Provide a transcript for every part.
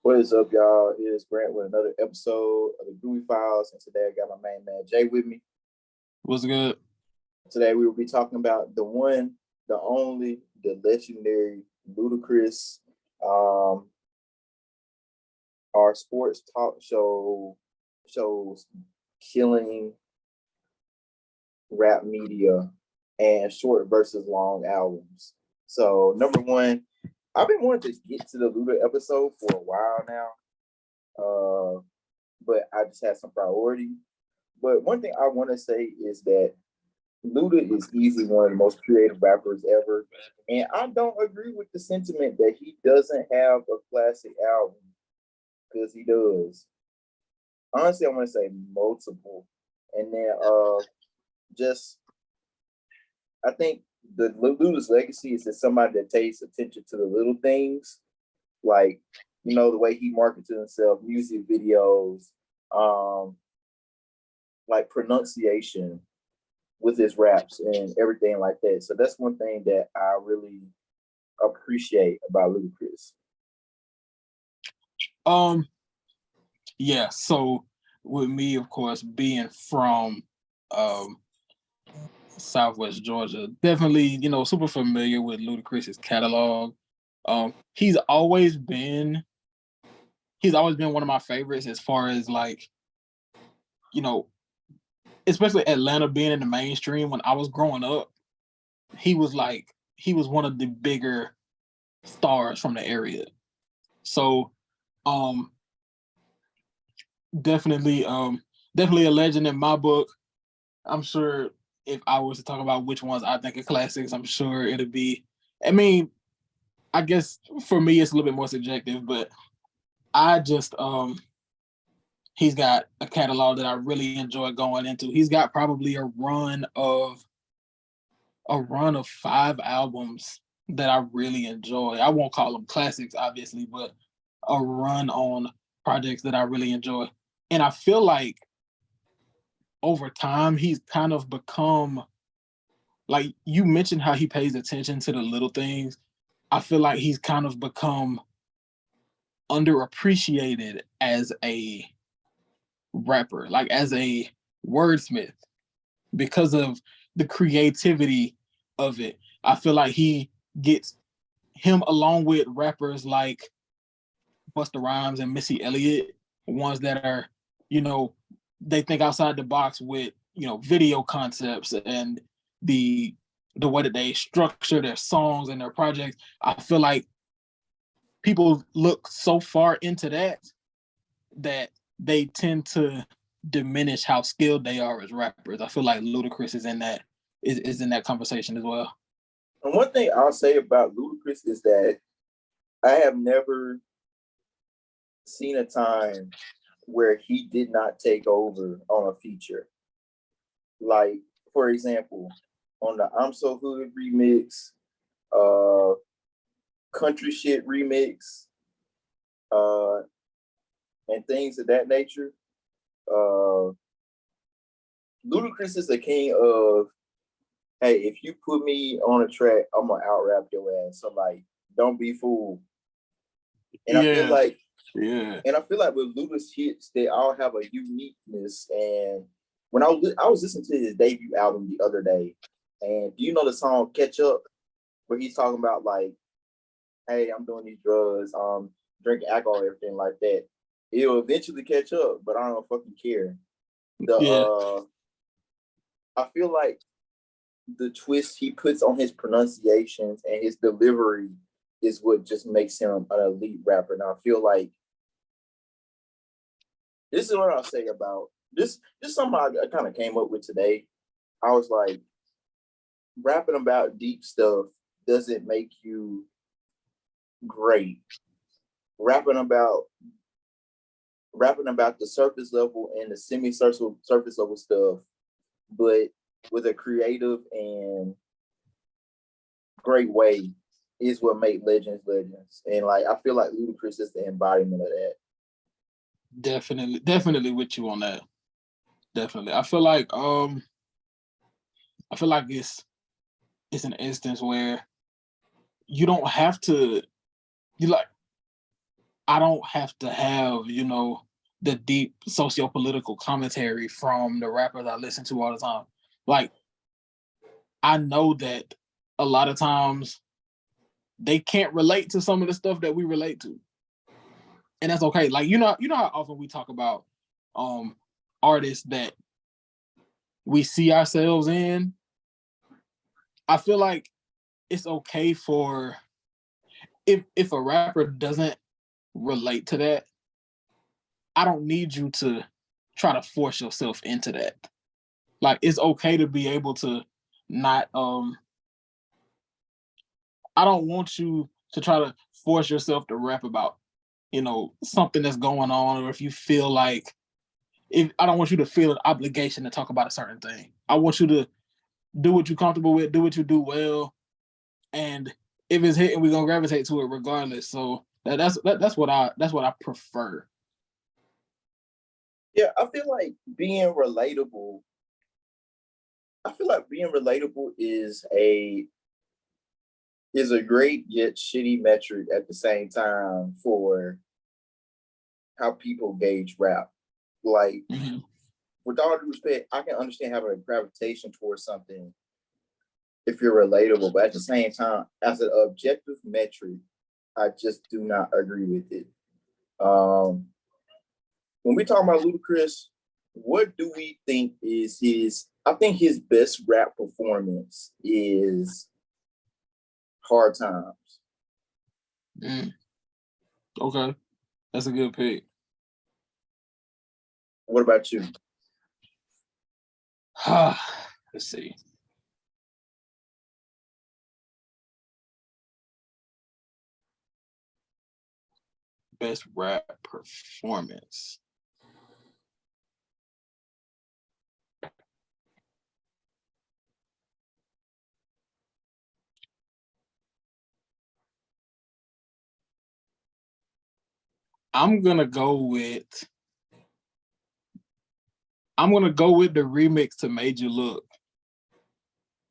What is up, y'all? It is Grant with another episode of the Dewey Files, and today I got my main man Jay with me. What's good? Today we will be talking about the one, the only, the legendary Ludacris, um, our sports talk shows killing rap media and short versus long albums. So number one, I've been wanting to get to the Luda episode for a while now. But I just had some priority. But one thing I want to say is that Luda is easily one of the most creative rappers ever. And I don't agree with the sentiment that he doesn't have a classic album, because he does. Honestly, I want to say multiple. And then just I think the Luda's legacy is that somebody that takes attention to the little things, like the way he markets himself, music videos, um, like pronunciation with his raps and everything like that. So that's one thing that I really appreciate about Ludacris. Yeah, so with me, of course, being from Southwest Georgia, definitely, super familiar with Ludacris's catalog. He's always been one of my favorites as far as especially Atlanta being in the mainstream. When I was growing up, he was one of the bigger stars from the area. So definitely a legend in my book. I'm sure if I was to talk about which ones I think are classics, I'm sure it'd be, I guess for me it's a little bit more subjective, but I just he's got a catalog that I really enjoy going into. He's got probably a run of 5 albums that I really enjoy. I won't call them classics, obviously, but a run on projects that I really enjoy. And I feel like over time, he's kind of become, like you mentioned how he pays attention to the little things. I feel like he's kind of become underappreciated as a rapper, like as a wordsmith, because of the creativity of it. I feel like he gets him along with rappers like Busta Rhymes and Missy Elliott, ones that are, they think outside the box with, video concepts and the way that they structure their songs and their projects. I feel like people look so far into that they tend to diminish how skilled they are as rappers. I feel like Ludacris is in that conversation as well. And one thing I'll say about Ludacris is that I have never seen a time where he did not take over on a feature. Like, for example, on the I'm So Hood remix, country shit remix, and things of that nature. Ludacris is the king of, hey, if you put me on a track, I'm gonna out rap your ass. So like, don't be fooled. And I feel like, with Luda's hits, they all have a uniqueness. And when I was listening to his debut album the other day, and do you know the song "Catch Up," where he's talking about like, hey, I'm doing these drugs, drinking alcohol, everything like that. It'll eventually catch up, but I don't fucking care. I feel like the twist he puts on his pronunciations and his delivery is what just makes him an elite rapper. And I feel like this is what I'll say about this. This is something I kind of came up with today. I was like, rapping about deep stuff doesn't make you great. Rapping about the surface level and the surface level stuff, but with a creative and great way is what make legends legends. And like I feel like Ludacris is the embodiment of that. Definitely with you on that. Definitely. I feel like it's an instance where you don't have to, you like, I don't have to have, the deep socio-political commentary from the rappers I listen to all the time. Like, I know that a lot of times they can't relate to some of the stuff that we relate to. And that's okay. Like, how often we talk about artists that we see ourselves in. I feel like it's okay for if a rapper doesn't relate to that, I don't need you to try to force yourself into that. Like, it's okay to be able to not I don't want you to try to force yourself to rap about, something that's going on, or if you feel like if I don't want you to feel an obligation to talk about a certain thing. I want you to do what you're comfortable with, do what you do well, and if it's hitting, we're gonna gravitate to it regardless. So that's what I prefer. Yeah, I feel like being relatable. I feel like being relatable is a great yet shitty metric at the same time for how people gauge rap. Like, Mhm. with all due respect, I can understand having a gravitation towards something if you're relatable, but at the same time, as an objective metric, I just do not agree with it. Um, when we talk about Ludacris, what do we think is his? I think his best rap performance is Hard Times. Mm. Okay, that's a good pick. What about you? Let's see. Best rap performance. I'm gonna go with the remix to Made You Look.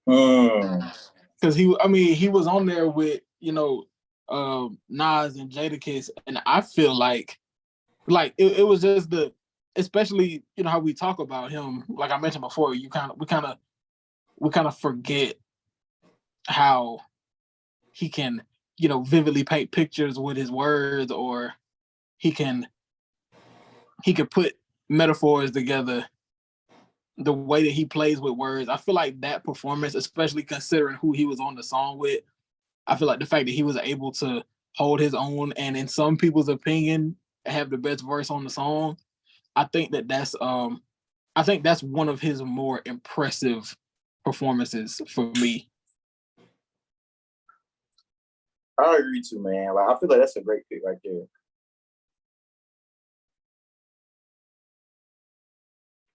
Because he was on there with Nas and Jadakiss, and I feel like it was just especially how we talk about him. Like I mentioned before, we kind of forget how he can vividly paint pictures with his words, or he can put metaphors together the way that he plays with words. I feel like that performance, especially considering who he was on the song with, I feel like the fact that he was able to hold his own and, in some people's opinion, have the best verse on the song. I think that's one of his more impressive performances for me. I agree too, man. Like, I feel like that's a great pick right there.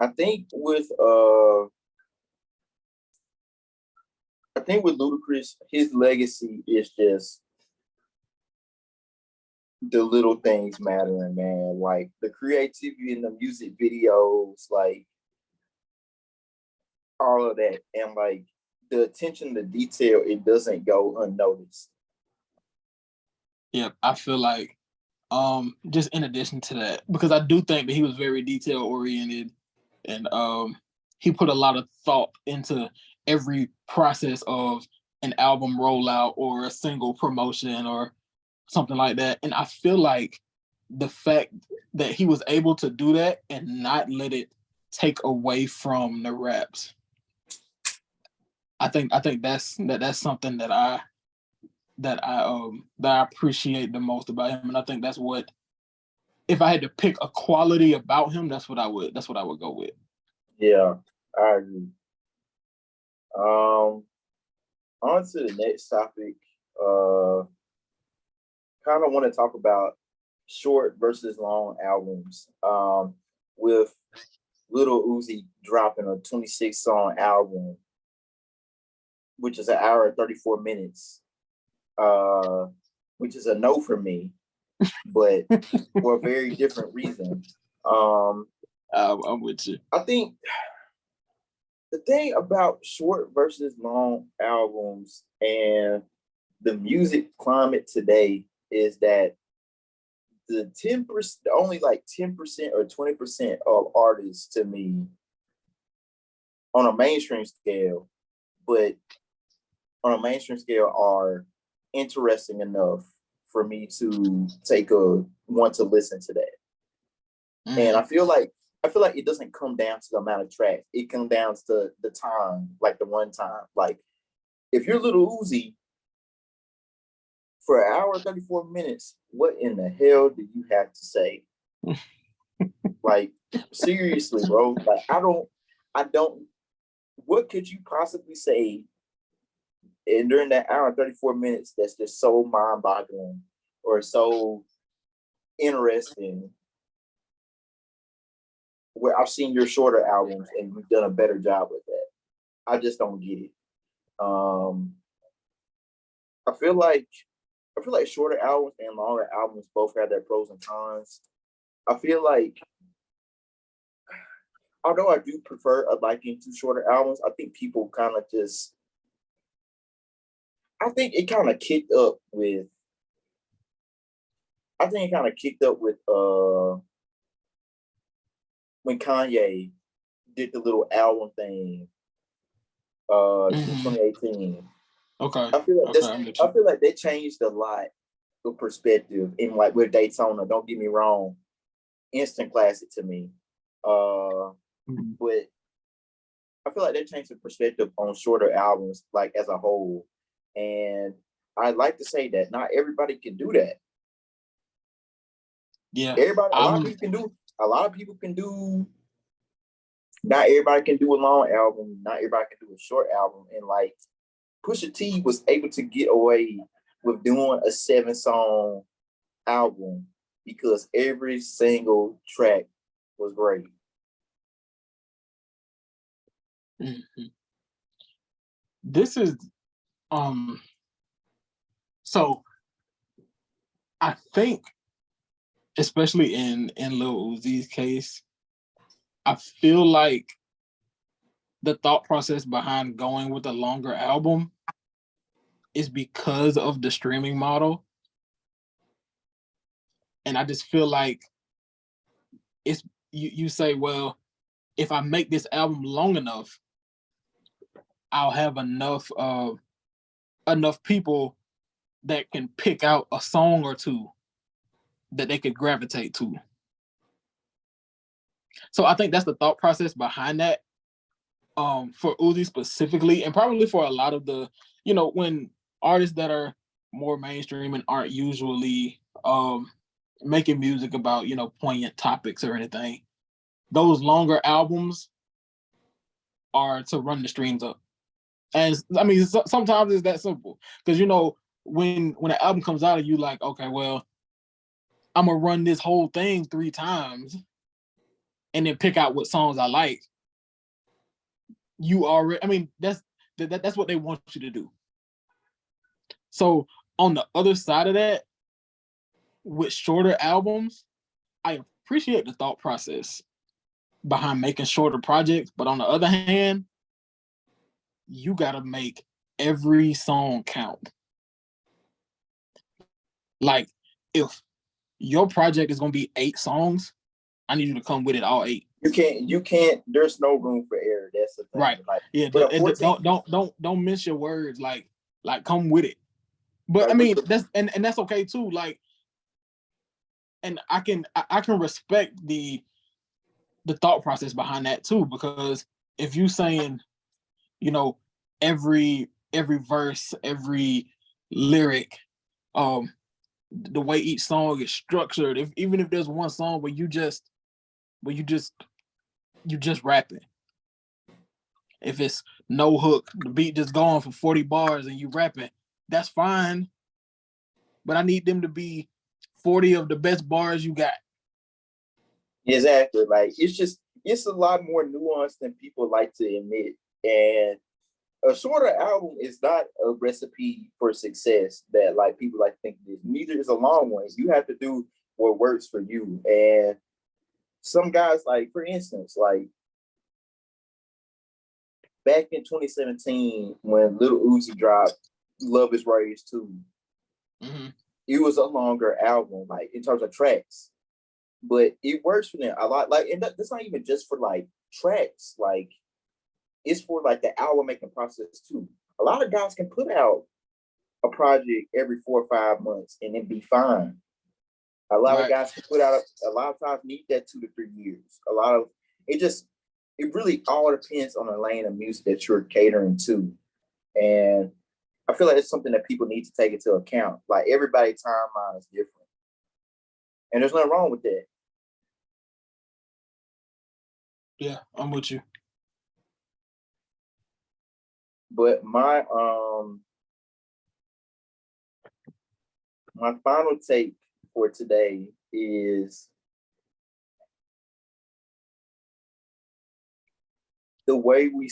I think with Ludacris, his legacy is just the little things mattering, man. Like the creativity in the music videos, like all of that, and like the attention to detail, it doesn't go unnoticed. Yeah, I feel like just in addition to that, because I do think that he was very detail oriented, and he put a lot of thought into every process of an album rollout or a single promotion or something like that. And I feel like the fact that he was able to do that and not let it take away from the raps, I think that's something that I appreciate the most about him. And I think that's what, if I had to pick a quality about him, that's what I would go with. Yeah, I agree. On to the next topic. Kind of want to talk about short versus long albums. With Lil Uzi dropping a 26 song album, which is an hour and 34 minutes, which is a no for me, but for a very different reason. I'm with you. I think the thing about short versus long albums and the music climate today is that the 10%, only like 10% or 20% of artists to me on a mainstream scale, but on a mainstream scale are interesting enough for me to want to listen to that. And I feel like it doesn't come down to the amount of tracks. It comes down to the time, like the one time. Like if you're Lil Uzi for an hour and 34 minutes, what in the hell do you have to say? Like seriously, bro. Like I don't what could you possibly say and during that hour and 34 minutes that's just so mind-boggling or so interesting, where I've seen your shorter albums and you've done a better job with that. I just don't get it. I feel like shorter albums and longer albums both have their pros and cons. I feel like although I do prefer a liking to shorter albums, I think people kind of just I think it kind of kicked up with when Kanye did the little album thing in 2018. Okay. I feel like they changed a lot of perspective in like with Daytona. Don't get me wrong, instant classic to me. But I feel like they changed the perspective on shorter albums, like as a whole. And I'd like to say that not everybody can do that. Yeah, a lot of people can do. A lot of people can do. Not everybody can do a long album. Not everybody can do a short album. And like Pusha T was able to get away with doing a 7-song album because every single track was great. Mm-hmm. This is so I think especially in Lil Uzi's case, I feel like the thought process behind going with a longer album is because of the streaming model. And I just feel like it's you say, well, if I make this album long enough, I'll have enough people that can pick out a song or two that they could gravitate to. So I think that's the thought process behind that. For Uzi specifically, and probably for a lot of the, when artists that are more mainstream and aren't usually making music about, poignant topics or anything, those longer albums are to run the streams up. And I mean, sometimes it's that simple because, when an album comes out and you like, okay, well, I'm gonna run this whole thing 3 times and then pick out what songs I like. You already, I mean, that's what they want you to do. So on the other side of that, with shorter albums, I appreciate the thought process behind making shorter projects, but on the other hand, you gotta make every song count. Like, if your project is gonna be 8 songs, I need you to come with it all 8. You can't. There's no room for error. That's the thing. Right. Like, yeah. Don't miss your words. Like come with it. But I mean, that's that's okay too. Like, and I can respect the thought process behind that too, because if you saying, every verse, every lyric, the way each song is structured, even if there's one song where you just rapping. If it's no hook, the beat just going for 40 bars and you rapping, that's fine. But I need them to be 40 of the best bars you got. Exactly. Like it's a lot more nuanced than people like to admit. And a shorter album is not a recipe for success that like people like think it is. Neither is a long one. You have to do what works for you. And some guys, like for instance, like back in 2017 when Lil Uzi dropped Love Is Rage 2, it was a longer album, like in terms of tracks, but it works for them a lot. Like, and that's not even just for like tracks, like it's for like the album making process too. A lot of guys can put out a project every 4 or 5 months and it be fine. A lot of Right. guys can put out a lot of times need that 2 to 3 years. A lot of it just it really all depends on the lane of music that you're catering to. And I feel like it's something that people need to take into account. Like everybody's timeline is different. And there's nothing wrong with that. Yeah, I'm with you. But my final take for today is the way we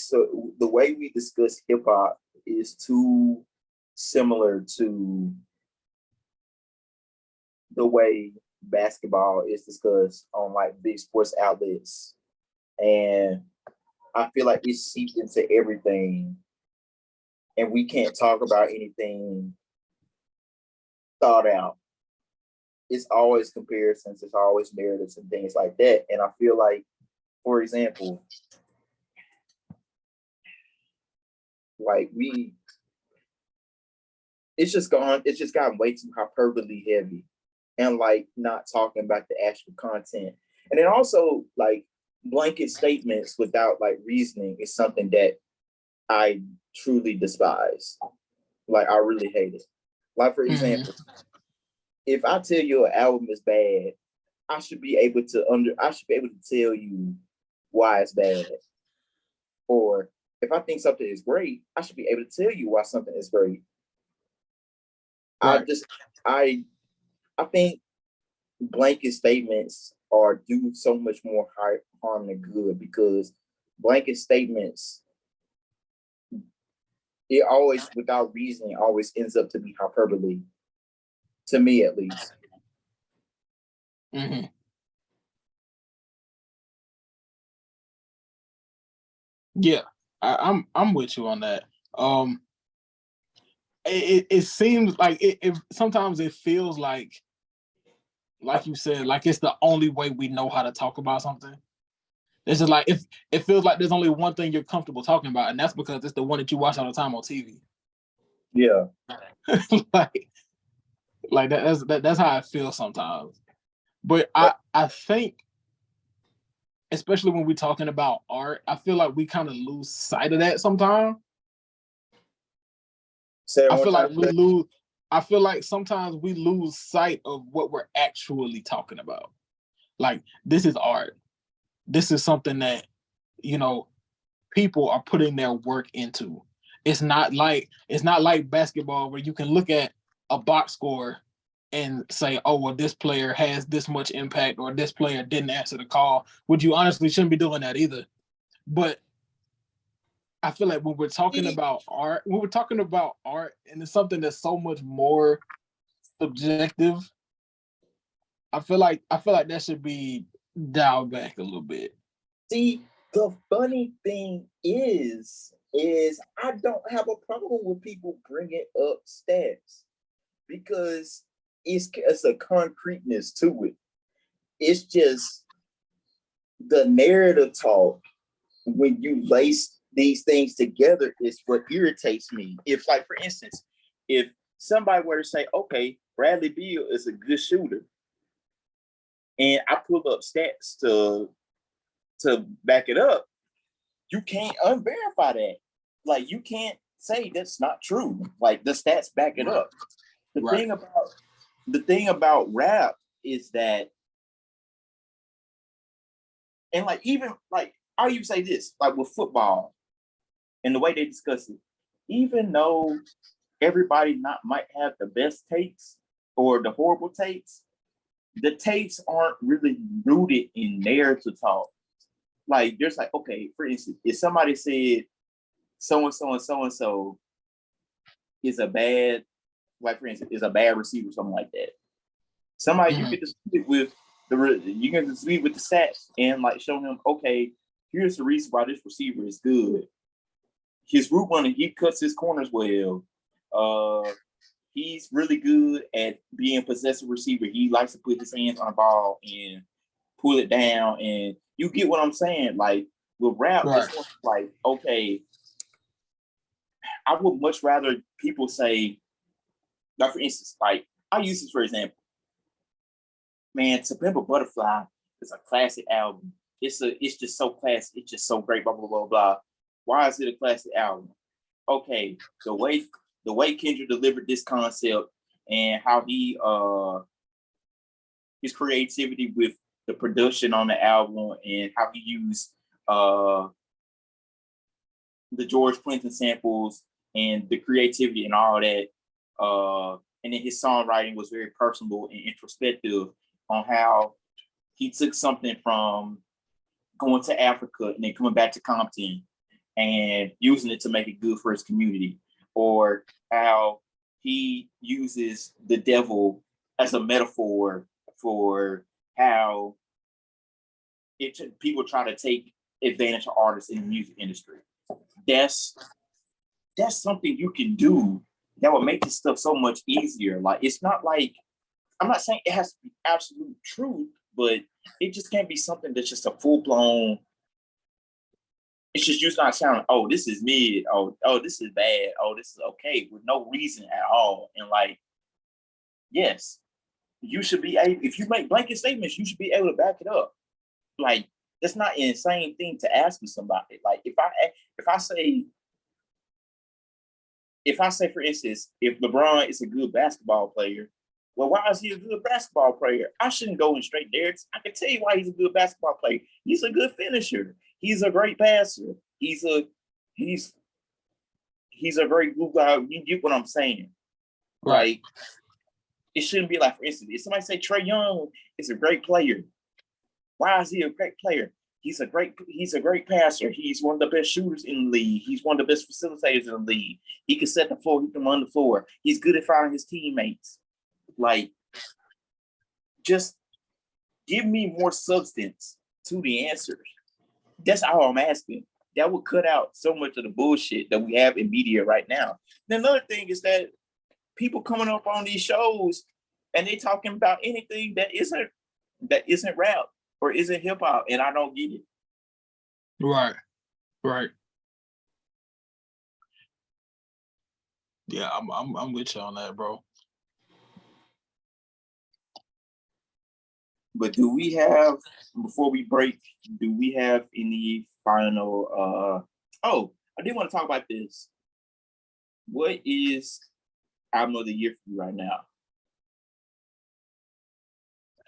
discuss hip hop is too similar to the way basketball is discussed on like big sports outlets. And I feel like it's seeped into everything. And we can't talk about anything thought out. It's always comparisons, it's always narratives and things like that. And I feel like, for example, like it's just gotten way too hyperbole heavy and like not talking about the actual content. And then also like blanket statements without like reasoning is something that I truly despise. Like I really hate it. Like for Mhm. example, if I tell you an album is bad, I should be able to tell you why it's bad. Or if I think something is great, I should be able to tell you why something is great. I Right. just I I think blanket statements are do so much more harm than good because blanket statements it always without reasoning always ends up to be hyperbole to me at least. Hmm. Yeah, I'm with you on that. Um, it seems like it sometimes it feels like you said, like it's the only way we know how to talk about something. It's just like if it feels like there's only one thing you're comfortable talking about, and that's because it's the one that you watch all the time on TV. Yeah. like that's how I feel sometimes. But Like I think especially when we're talking about art, I feel like we kind of lose sight of that sometimes. say it I one feel time. like we lose. I feel like sometimes we lose sight of what we're actually talking about. Like this is art. This is something that you know people are putting their work into. It's not like basketball where you can look at a box score and say, oh well, this player has this much impact or this player didn't answer the call. Which you honestly shouldn't be doing that either. But I feel like when we're talking about art, and it's something that's so much more subjective. I feel like that should be dialed back a little bit. See, the funny thing is I don't have a problem with people bringing up stats because it's a concreteness to it. It's just the narrative talk when you lace these things together is what irritates me. If, like, for instance, if somebody were to say, okay, Bradley Beal is a good shooter, and I pull up stats to back it up, you can't unverify that. Like you can't say that's not true. Like the stats back it Right. up. The Right. thing about the thing about rap is that, and like even like I'll even say this, like with football and the way they discuss it, even though everybody not might have the best takes or the horrible takes, the takes aren't really rooted in narrative talk. Like there's like, okay, for instance, if somebody said so and so and so and so is a bad, like for instance, is a bad receiver, something like that. Somebody you Mhm. get to speak with you get to speak with the stats and like show him, okay, here's the reason why this receiver is good. His route running, he cuts his corners well. he's really good at being possessive receiver. He likes to put his hands on the ball and pull it down. And you get what I'm saying? Like with rap, Right. it's like, okay, I would much rather people say, like for instance, like I'll use this for example. Man, To Pimp a Butterfly is a classic album. It's just so classic. It's just so great. Blah blah blah blah. Why is it a classic album? Okay, the way Kendrick delivered this concept and how he his creativity with the production on the album and how he used the George Clinton samples and the creativity and all that. And then his songwriting was very personal and introspective on how he took something from going to Africa and then coming back to Compton and using it to make it good for his community, or how he uses the devil as a metaphor for how people try to take advantage of artists in the music industry. That's something you can do that would make this stuff so much easier. Like it's not like I'm not saying it has to be absolute truth, but it just can't be something that's just a full blown. It's just you start sounding, oh, this is mid, oh, this is bad, oh, this is okay, with no reason at all. And like, yes, you should be able. If you make blanket statements, you should be able to back it up. Like, that's not an insane thing to ask of somebody. Like, if I say, for instance, if LeBron is a good basketball player, well, why is he a good basketball player? I shouldn't go in straight there. I can tell you why he's a good basketball player. He's a good finisher. He's a great passer. He's a great glue guy. You get what I'm saying? Right. Like, it shouldn't be like, for instance, if somebody say Trae Young is a great player, why is he a great player? He's a great passer. He's one of the best shooters in the league. He's one of the best facilitators in the league. He can set the floor, he can run the floor. He's good at finding his teammates. Like, just give me more substance to the answers. That's all I'm asking. That would cut out so much of the bullshit that we have in media right now. And another thing is that people coming up on these shows and they talking about anything that isn't rap or isn't hip hop, and I don't get it. Right. Yeah, I'm with you on that, bro. But do we have, before we break, do we have any final I did want to talk about this. What is album of the year for you right now?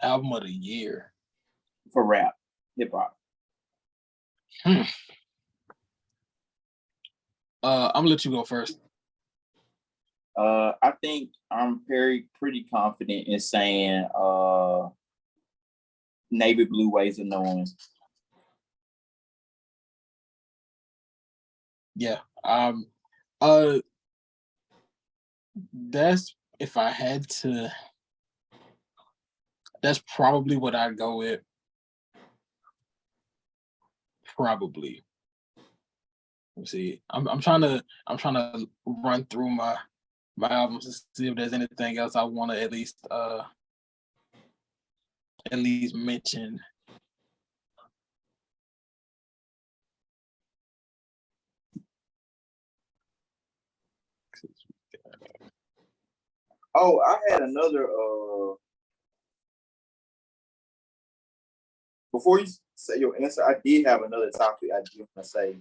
Album of the year for rap, hip hop. I'm gonna let you go first. I think I'm pretty confident in saying Navy Blue Ways of Knowing. Yeah. That's, if I had to, that's probably what I go with. Probably. Let's see. I'm trying to run through my albums to see if there's anything else I want to at least mention. Oh, I had another before you say your answer, I did have another topic I did want to say.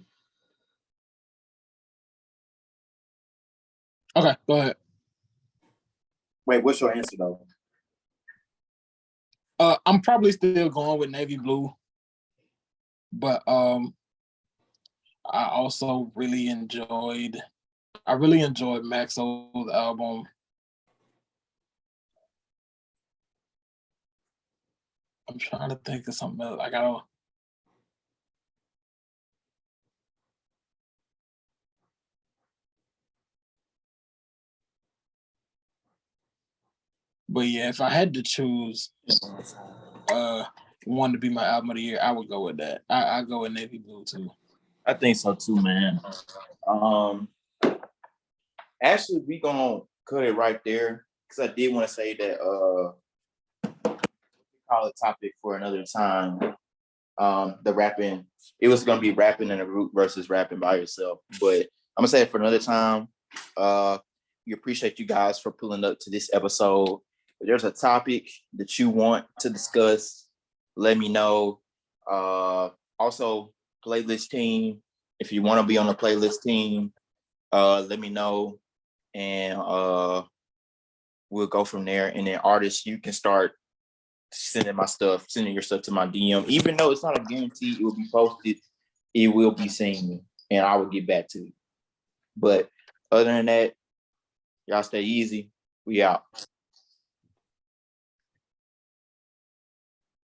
Okay, go ahead. Wait, what's your answer though? I'm probably still going with Navy Blue, but I also really enjoyed Maxo's album. I'm trying to think of something else. But yeah, if I had to choose one to be my album of the year, I would go with that. I go with Navy Blue too. I think so too, man. Actually, we gonna cut it right there because I did want to say that call it topic for another time. The rapping, it was gonna be rapping in a group versus rapping by yourself. But I'm gonna say it for another time. We appreciate you guys for pulling up to this episode. If there's a topic that you want to discuss, let me know. Also, playlist team. If you want to be on the playlist team, let me know, and we'll go from there. And then artists, you can start sending your stuff to my DM. Even though it's not a guarantee it will be posted, it will be seen, and I will get back to you. But other than that, y'all stay easy. We out.